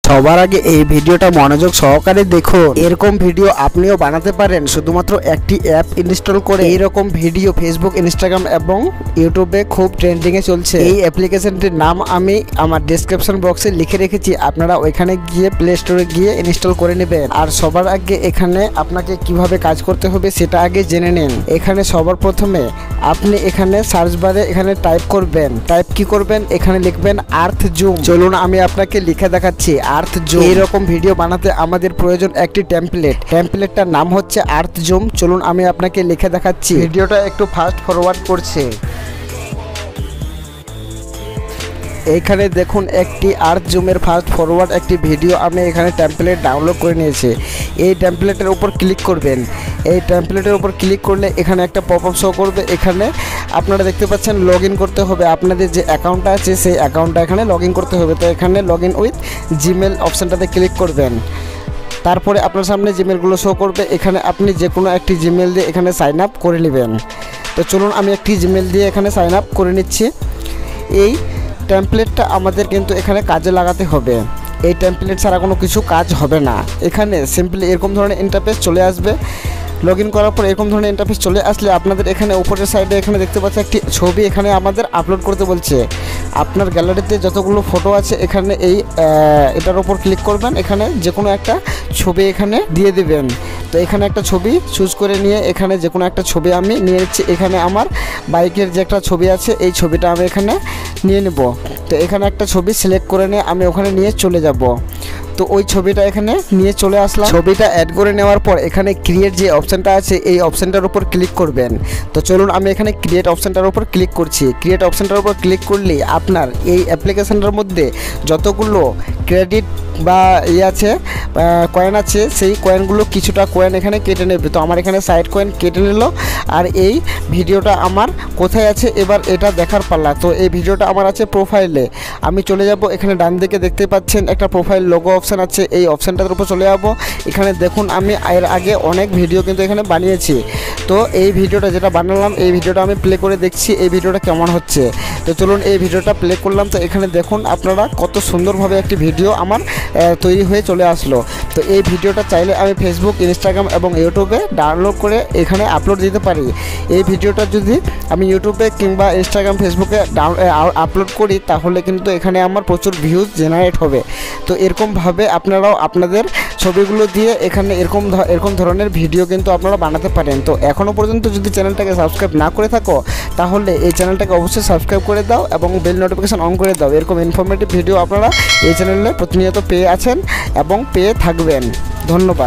সবার আগে এই ভিডিওটা মনোযোগ সহকারে দেখুন। এরকম ভিডিও আপনিও বানাতে পারেন শুধুমাত্র একটি অ্যাপ ইনস্টল করে। এইরকম ভিডিও ফেসবুক, ইনস্টাগ্রাম এবং ইউটিউবে খুব ট্রেন্ডিংয়ে চলছে। এই অ্যাপ্লিকেশনটির নাম আমি আমার ডেসক্রিপশন বক্সে লিখে রেখেছি, আপনারা ওইখানে গিয়ে প্লে স্টোরে গিয়ে ইনস্টল করে নেবেন। আর সবার আগে এখানে আপনাকে কিভাবে কাজ করতে হবে সেটা আগে জেনে নিন। এখানে সবার প্রথমে আপনি এখানে সার্চ বারে এখানে টাইপ করবেন। টাইপ কি করবেন, এখানে লিখবেন আর্থ জুম। চলুন আমি আপনাকে লিখে দেখাচ্ছি আর্থ জুম। এইরকম ভিডিও বানাতে আমাদের প্রয়োজন একটি টেমপ্লেটটার নাম হচ্ছে আর্থ জুম। চলুন আমি আপনাকে লিখে দেখাচ্ছি। ভিডিওটা একটু ফাস্ট ফরওয়ার্ড করছে। এইখানে দেখুন একটি আর্থ জুমের ফাস্ট ফরওয়ার্ড একটি ভিডিও আমি এখানে টেমপ্লেট ডাউনলোড করে নিয়েছি। এই টেমপ্লেটের উপর ক্লিক করবেন। এই টেমপ্লেটের উপর ক্লিক করলে এখানে একটা পপআপ শো করবে। এখানে আপনারা দেখতে পাচ্ছেন লগ ইন করতে হবে। আপনাদের যে অ্যাকাউন্টটা আছে সেই অ্যাকাউন্টটা এখানে লগ ইন করতে হবে। তো এখানে লগ ইন উইথ জিমেল অপশানটাতে ক্লিক করবেন। তারপরে আপনার সামনে জিমেলগুলো শো করবে। এখানে আপনি যে কোনো একটি জিমেল দিয়ে এখানে সাইন আপ করে নেবেন। তো চলুন আমি একটি জিমেল দিয়ে এখানে সাইন আপ করে নিচ্ছি। এই টেমপ্লেটটা আমাদের কিন্তু এখানে কাজে লাগাতে হবে। এই টেমপ্লেট ছাড়া কোনো কিছু কাজ হবে না। এখানে সিম্পলি এরকম ধরনের ইন্টারফেস চলে আসবে। লগ ইন করার পর এরকম ধরনের ইন্টারফেস চলে আসলে আপনাদের এখানে উপরের সাইডে এখানে দেখতে পাচ্ছেন একটি ছবি এখানে আমাদের আপলোড করতে বলছে। আপনার গ্যালারিতে যতগুলো ফটো আছে এখানে এটার উপর ক্লিক করবেন। এখানে যে কোনো একটা ছবি এখানে দিয়ে দেবেন। তো এখানে একটা ছবি চুজ করে নিয়ে এখানে যে কোনো একটা ছবি আমি নিয়ে নিচ্ছি। এখানে আমার বাইকের যে একটা ছবি আছে এই ছবিটা আমি এখানে নিয়ে নেব। তো এখানে একটা ছবি সিলেক্ট করে নিয়ে আমি ওখানে নিয়ে চলে যাব। তো ওই ছবিটা এখানে নিয়ে চলে আসলাম। ছবিটা অ্যাড করে নেওয়ার পর এখানে ক্রিয়েট যে অপশানটা আছে এই অপশানটার উপর ক্লিক করবেন। তো চলুন আমি এখানে ক্রিয়েট অপশানটার উপর ক্লিক করছি। ক্রিয়েট অপশানটার উপর ক্লিক করলে আপনার এই অ্যাপ্লিকেশানটার মধ্যে যতগুলো ক্রেডিট বা আছে কয়েন আছে সেই কয়েনগুলো কিছুটা কয়েন এখানে কেটে নেবে। তো আমার এখানে সাইড কয়েন কেটে নিল। আর এই ভিডিওটা আমার কোথায় আছে এবার এটা দেখার পাল্লা। তো এই ভিডিওটা আমার আছে প্রোফাইলে। আমি চলে যাব। এখানে ডান দিকে দেখতে পাচ্ছেন একটা প্রোফাইল লোগো অপশান আছে। এই অপশানটার উপর চলে যাব। এখানে দেখুন আমি এর আগে অনেক ভিডিও কিন্তু এখানে বানিয়েছি। তো এই ভিডিওটা যেটা বানালাম এই ভিডিওটা আমি প্লে করে দেখছি এই ভিডিওটা কেমন হচ্ছে। তো চলুন এই ভিডিওটা প্লে করলাম। তো এখানে দেখুন আপনারা কত সুন্দরভাবে একটি ভিডিও আমার তৈরি হয়ে চলে আসলো। তো এই ভিডিওটা চাইলে আমি ফেসবুক, ইনস্টাগ্রাম এবং ইউটিউবে ডাউনলোড করে এখানে আপলোড দিতে পারি। এই ভিডিওটা যদি আমি ইউটিউবে কিংবা ইনস্টাগ্রাম, ফেসবুকে আপলোড করি তাহলে কিন্তু এখানে আমার প্রচুর ভিউজ জেনারেট হবে। তো এরকমভাবে আপনারাও আপনাদের ছবিগুলো দিয়ে এখানে এরকম ধরনের ভিডিও কিন্তু আপনারা বানাতে পারেন। তো এখনও পর্যন্ত যদি চ্যানেলটাকে সাবস্ক্রাইব না করে থাকো তাহলে এই চ্যানেলটাকে অবশ্যই সাবস্ক্রাইব করে দাও এবং বেল নোটিফিকেশান অন করে দাও। এরকম ইনফরমেটিভ ভিডিও আপনারা এই চ্যানেলে প্রতিনিয়ত পেয়ে আছেন এবং পেয়ে থাকবেন। ধন্যবাদ।